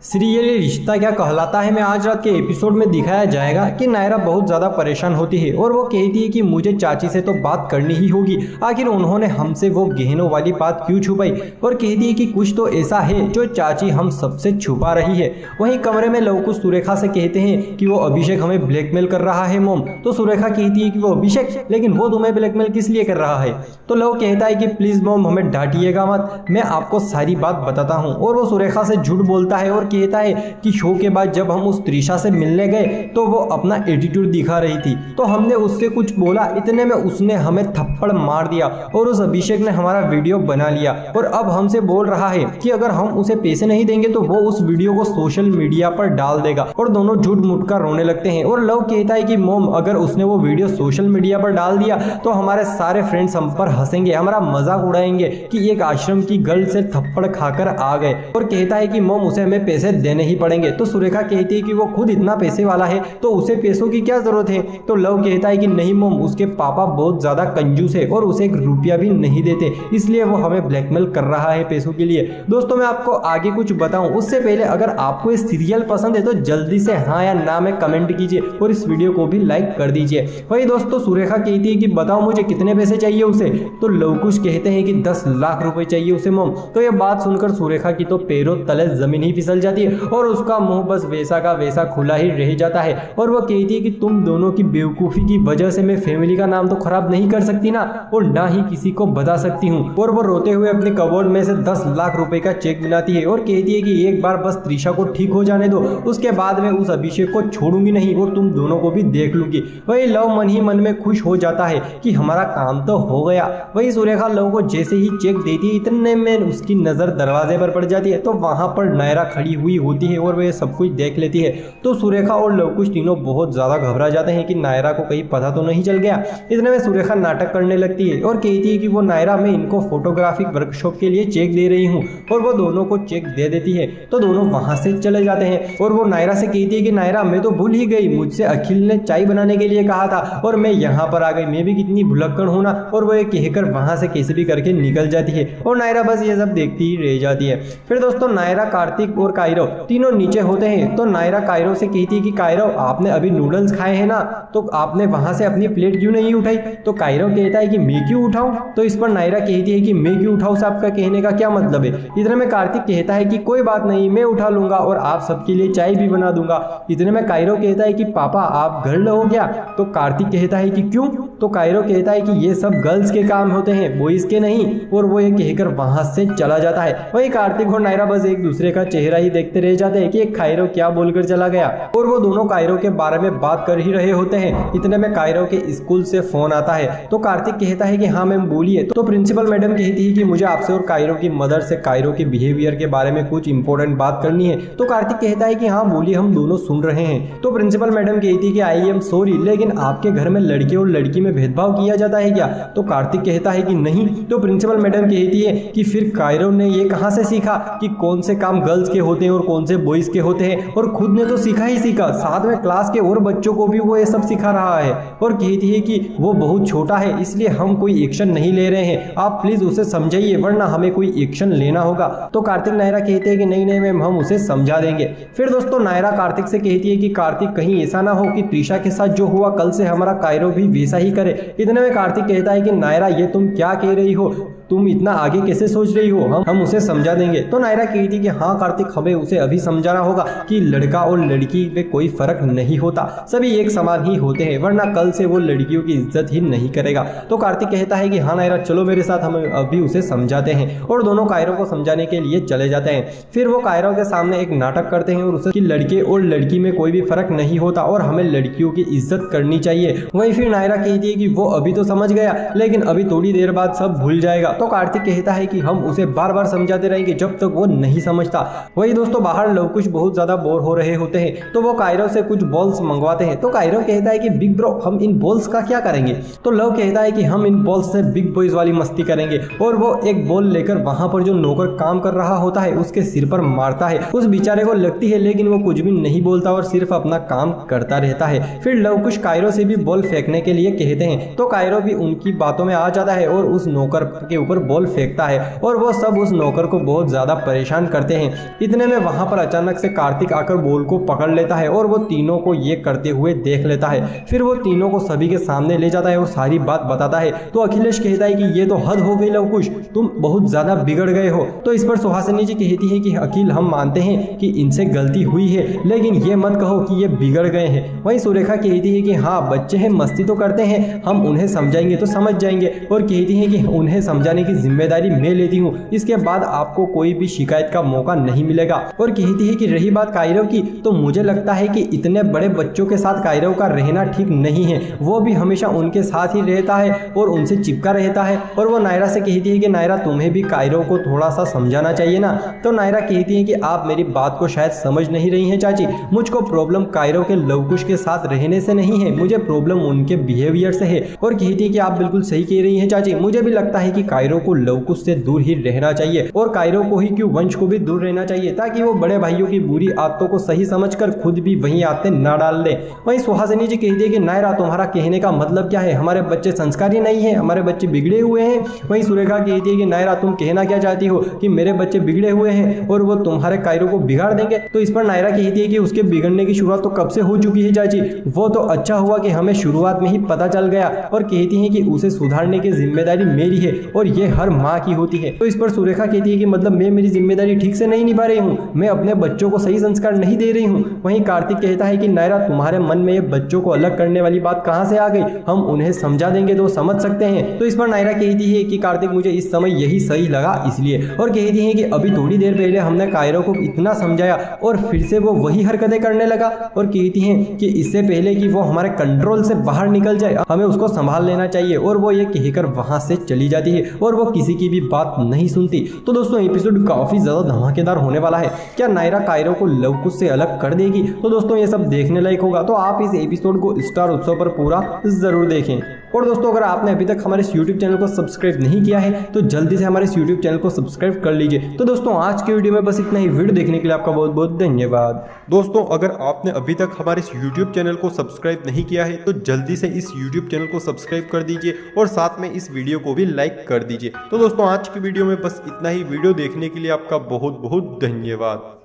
Serial रिश्ता क्या कहलाता है में आज रात के एपिसोड में दिखाया जाएगा कि नायरा बहुत ज़्यादा परेशान होती है और वो कहती है कि मुझे चाची से तो बात करनी ही होगी। आखिर उन्होंने हमसे वो गहनों वाली बात क्यों छुपाई, और कहती है कि कुछ तो ऐसा है जो चाची हम सबसे छुपा रही है। वहीं कमरे में लवकुश सुरेखा से कहते हैं कि वो अभिषेक हमें ब्लैकमेल कर रहा है मोम। तो सुरेखा कहती है कि वो अभिषेक, लेकिन वो तुम्हें ब्लैकमेल किस लिए कर रहा है। तो लव कहता है कि प्लीज मोम हमें डांटिएगा मत, मैं आपको सारी बात बताता हूँ। और वो सुरेखा से झूठ बोलता है और कहता है कि शो के बाद जब हम उस त्रिशा से मिलने गए तो वो अपना एटीट्यूड दिखा रही थी, तो हमने उससे कुछ बोला, इतने में उसने हमें थप्पड़ मार दिया और उस अभिषेक ने हमारा वीडियो बना लिया और अब हमसे बोल रहा है कि अगर हम उसे पैसे नहीं देंगे तो वो उस वीडियो को सोशल मीडिया पर डाल देगा। और दोनों झूठ मूठ कर रोने लगते हैं। और लव कहता है कि मोम अगर उसने वो वीडियो सोशल मीडिया पर डाल दिया तो हमारे सारे फ्रेंड्स हम पर हंसेंगे, हमारा मजाक उड़ाएंगे कि एक आश्रम की गर्ल से थप्पड़ खाकर आ गए। और कहता है कि मोम उसे हमें पैसे देने ही पड़ेंगे। तो सुरेखा कहती है कि वो खुद इतना पैसे वाला है तो उसे पैसों की क्या जरूरत है। तो लव कहता है कि नहीं मोम, उसके पापा बहुत ज्यादा कंजूस है और उसे एक रुपया भी नहीं देते, इसलिए वो हमें ब्लैकमेल कर रहा है पैसों के लिए। दोस्तों मैं आपको आगे कुछ बताऊं उससे पहले अगर आपको ये सीरियल पसंद है तो जल्दी से हाँ या ना में कमेंट कीजिए और इस वीडियो को भी लाइक कर दीजिए। वही दोस्तों सुरेखा कहती है कि बताओ मुझे कितने पैसे चाहिए उसे। तो लवकुश कहते हैं कि 10 लाख रुपए चाहिए उसे मोम। तो ये बात सुनकर सुरेखा की तो पैरों तले जमीन ही फिसल जाती है और उसका मुंह बस वैसा का वैसा खुला ही रह जाता है। और वो कहती है कि तुम दोनों की बेवकूफ़ी की वजह से मैं फैमिली का नाम तो खराब नहीं कर सकती ना, और ना ही किसी को बता सकती हूँ। और वो रोते हुए अपने कबोर्ड में से 10 लाख रुपए का चेक बनाती है और कहती है कि एक बार बस त्रिशा को ठीक हो जाने दो, उसके बाद में उस अभिषेक को छोड़ूंगी नहीं और तुम दोनों को भी देख लूंगी। वही लव मन ही मन में खुश हो जाता है कि हमारा काम तो हो गया। वही सुरेखा लव को जैसे ही चेक देती है इतने में उसकी नजर दरवाजे पर पड़ जाती है। तो वहां पर नायरा खड़ी हुई होती है और वह सब कुछ देख लेती है। तो सुरेखा और लवकुश तीनों बहुत ज्यादा घबरा जाते हैं कि नायरा को कहीं पता तो नहीं चल गया। इतने में सुरेखा नाटक करने लगती है और कहती है कि वो नायरा मैं इनको फोटोग्राफिक वर्कशॉप के लिए चेक दे रही हूँ, और वो दोनों को चेक दे देती है। तो दोनों वहां से चले जाते हैं और वो नायरा से कहती है कि नायरा मैं तो भूल ही गई, मुझसे अखिल ने चाय बनाने के लिए कहा था और मैं यहाँ पर आ गई, मैं भी कितनी भुलक्कड़ हूँ ना। और वो ये कहकर वहां से कैसे भी करके निकल जाती है और नायरा बस ये सब देखती ही रह जाती है। फिर दोस्तों नायरा, कार्तिक और कायरो तीनों नीचे होते हैं। तो नायरा कायरो से कहती है कि कायरो आपने अभी नूडल्स खाए हैं ना, तो आपने वहां से अपनी प्लेट क्यों नहीं उठाई। तो कायरो कहता है कि मैं क्यों उठाऊं। तो इस पर नायरा कहती है कि मैं क्यों उठाऊं से आपका कहने का क्या मतलब है। इतने में कार्तिक कहता है कि कोई बात नहीं, मैं उठा लूंगा और आप सबके लिए चाय भी बना दूंगा। इतने में कायरो कहता है कि पापा आप घर लो क्या। तो कार्तिक कहता है कि क्यों। तो कायरो कहता है कि ये सब गर्ल्स के काम होते हैं, बॉयज के नहीं। और वो ये कहकर वहां से चला जाता है। वही कार्तिक और नायरा बस एक दूसरे का चेहरा ही देखते रह जाते हैं कि कायरो क्या बोलकर चला गया। और वो दोनों कायरो के बारे में बात कर ही रहे होते हैं। इतने में कायरो के स्कूल से फोन आता है। तो कार्तिक कहता है कि हाँ मैम बोलिए। तो प्रिंसिपल मैडम कहती है कि मुझे आपसे और कायरो की मदर से कायरो के बिहेवियर के बारे में कुछ इंपॉर्टेंट बात करनी है। तो कार्तिक कहता है कि हाँ बोलिए, हम दोनों सुन रहे हैं। तो प्रिंसिपल मैडम कहती है कि आई एम सॉरी, लेकिन आपके घर में लड़के और लड़की में भेदभाव किया जाता है क्या। तो कार्तिक कहता है कि नहीं। तो प्रिंसिपल मैडम कहती है कि फिर कायरो ने ये कहाँ से सीखा कि कौन से काम गर्ल्स के होते हैं और कौन से बॉयज के होते हैं, और खुद ने तो सीखा ही सीखा, साथ में क्लास के और बच्चों को भी वो ये सब सिखा रहा है। और कहती है कि वो बहुत छोटा है इसलिए हम कोई एक्शन नहीं ले रहे हैं, आप प्लीज उसे समझाइए वरना हमें कोई एक्शन लेना होगा। तो कार्तिक नायरा कहते हैं कि नहीं नहीं मैम हम उसे समझा देंगे। फिर दोस्तों नायरा कार्तिक से कहती है कि कार्तिक कहीं ऐसा ना हो कि त्रिशा के साथ जो हुआ कल से हमारा कायरो भी वैसा ही करे। इतने में कार्तिक कहता है कि नायरा ये तुम क्या कह रही हो, तुम इतना आगे कैसे सोच रही हो, हम उसे समझा देंगे। तो नायरा कहती कि हाँ कार्तिक हमें उसे अभी समझाना होगा कि लड़का और लड़की में कोई फर्क नहीं होता, सभी एक समान ही होते हैं, वरना कल से वो लड़कियों की इज्जत ही नहीं करेगा। तो कार्तिक कहता है कि हाँ नायरा चलो मेरे साथ, हम अभी उसे समझाते हैं। और दोनों कायरो को समझाने के लिए चले जाते हैं। फिर वो कायरो के सामने एक नाटक करते हैं और उसे कि लड़के और लड़की में कोई भी फर्क नहीं होता और हमें लड़कियों की इज्जत करनी चाहिए। वहीं फिर नायरा कहती है कि वो अभी तो समझ गया लेकिन अभी थोड़ी देर बाद सब भूल जाएगा। तो कार्तिक कहता है कि हम उसे बार बार समझाते रहेंगे जब तक वो नहीं समझता। वही दोस्तों बाहर लवकुश बहुत ज्यादा बोर हो रहे होते हैं। तो वो कायरो से कुछ बॉल्स मंगवाते हैं। तो कायरो कहता है कि बिग ब्रो हम इन बॉल्स का क्या करेंगे। तो लव कहता है कि हम इन बॉल्स से बिग बॉयज वाली मस्ती करेंगे। और वो एक बॉल लेकर वहां पर जो नौकर काम कर रहा होता है उसके सिर पर मारता है। उस बेचारे को लगती है लेकिन वो कुछ भी नहीं बोलता और सिर्फ अपना काम करता रहता है। फिर लवकुश कायरो से भी बॉल फेंकने के लिए कहते हैं। तो कायरो भी उनकी बातों में आ जाता है और उस नौकर के ऊपर ऊपर बॉल फेंकता है और वो सब उस नौकर को बहुत ज्यादा परेशान करते हैं। इतने में वहां पर अचानक से कार्तिक आकर बॉल को पकड़ लेता है और वो तीनों को ये करते हुए देख लेता है। फिर वो तीनों को सभी के सामने ले जाता है और सारी बात बताता है। तो अखिलेश कहता है कि ये तो हद हो गई लवकुश, तुम बहुत ज्यादा बिगड़ गए हो। तो इस पर सुहासिनी जी कहती है कि अखिल हम मानते हैं कि इनसे गलती हुई है, लेकिन ये मत कहो कि ये बिगड़ गए हैं। वहीं सुरेखा कहती है कि हाँ बच्चे हैं, मस्ती तो करते हैं, हम उन्हें समझाएंगे तो समझ जाएंगे। और कहती है कि उन्हें समझाने की जिम्मेदारी मैं लेती हूँ, इसके बाद आपको कोई भी शिकायत का मौका नहीं मिलेगा। और कहती है कि रही बात कायरव की, तो मुझे लगता है कि इतने बड़े बच्चों के साथ कायरव का रहना ठीक नहीं है। वो भी हमेशा उनके साथ ही रहता है और उनसे चिपका रहता है। और वो नायरा से कहती है कि नायरा तुम्हें भी कायरव को थोड़ा सा समझाना चाहिए ना। तो नायरा कहती है कि आप मेरी बात को शायद समझ नहीं रही हैं चाची, मुझको प्रॉब्लम कायरव के लवकुश के साथ रहने से नहीं है, मुझे प्रॉब्लम उनके बिहेवियर से है। और कहती है कि आप बिल्कुल सही कह रही हैं चाची, मुझे भी लगता है कि कायरव को लवकुश से दूर ही रहना चाहिए और कायरव को ही क्यों वंश को भी दूर रहना चाहिए, ताकि वो बड़े भाइयों की बुरी आदतों को सही समझकर खुद भी वही आदतें ना डाल दे। वहीं सुहासिनी जी कहती है कि नायरा तुम्हारा कहने का मतलब क्या है, हमारे बच्चे संस्कारी नहीं है, हमारे बच्चे बिगड़े हुए हैं। वहीं सुरेखा कहती है कि नायरा तुम कहना क्या चाहती हो कि मेरे बच्चे बिगड़े हुए हैं और वो तुम्हारे कायरव को बिगाड़ देंगे। तो इस पर नायरा कहती है कि उसके बिगड़ने की शुरुआत तो कब से हो चुकी है चाची, वो तो अच्छा हुआ कि हमें शुरुआत में ही पता चल गया। और कहती है कि उसे सुधारने की जिम्मेदारी मेरी है और ये हर माँ की होती है। तो इस पर सुरेखा कहती है कि मतलब मैं मेरी जिम्मेदारी ठीक से नहीं निभा रही हूँ, मैं अपने बच्चों को सही संस्कार नहीं दे रही हूँ। वहीं कार्तिक कहता है कि नायरा तुम्हारे मन में ये बच्चों को अलग करने वाली बात कहाँ से आ गई, हम उन्हें समझा देंगे तो समझ सकते हैं। तो इस पर नायरा कहती है कि कार्तिक मुझे इस समय यही सही लगा इसलिए। और कहती है कि अभी थोड़ी देर पहले हमने कायरव को इतना समझाया और फिर से वो वही हरकतें करने लगा। और कहती है कि इससे पहले कि वो हमारे कंट्रोल से बाहर निकल जाए हमें उसको संभाल लेना चाहिए। और वो ये कहकर वहां से चली जाती है और वो किसी की भी बात नहीं सुनती। तो दोस्तों एपिसोड काफी ज्यादा धमाकेदार होने वाला है। क्या नायरा कायरव को लवकुश से अलग कर देगी? तो दोस्तों ये सब देखने लायक होगा, तो आप इस एपिसोड को स्टार उत्सव पर पूरा जरूर देखें। और दोस्तों अगर आपने अभी तक हमारे इस YouTube चैनल को सब्सक्राइब नहीं किया है तो जल्दी से हमारे इस YouTube चैनल को सब्सक्राइब कर लीजिए। तो दोस्तों आज के वीडियो में बस इतना ही। वीडियो देखने के लिए आपका बहुत बहुत धन्यवाद। दोस्तों अगर आपने अभी तक हमारे इस YouTube चैनल को सब्सक्राइब नहीं किया है तो जल्दी से इस YouTube चैनल को सब्सक्राइब कर दीजिए और साथ में इस वीडियो को भी लाइक कर दीजिए। तो दोस्तों आज की वीडियो में बस इतना ही। वीडियो देखने के लिए आपका बहुत बहुत धन्यवाद।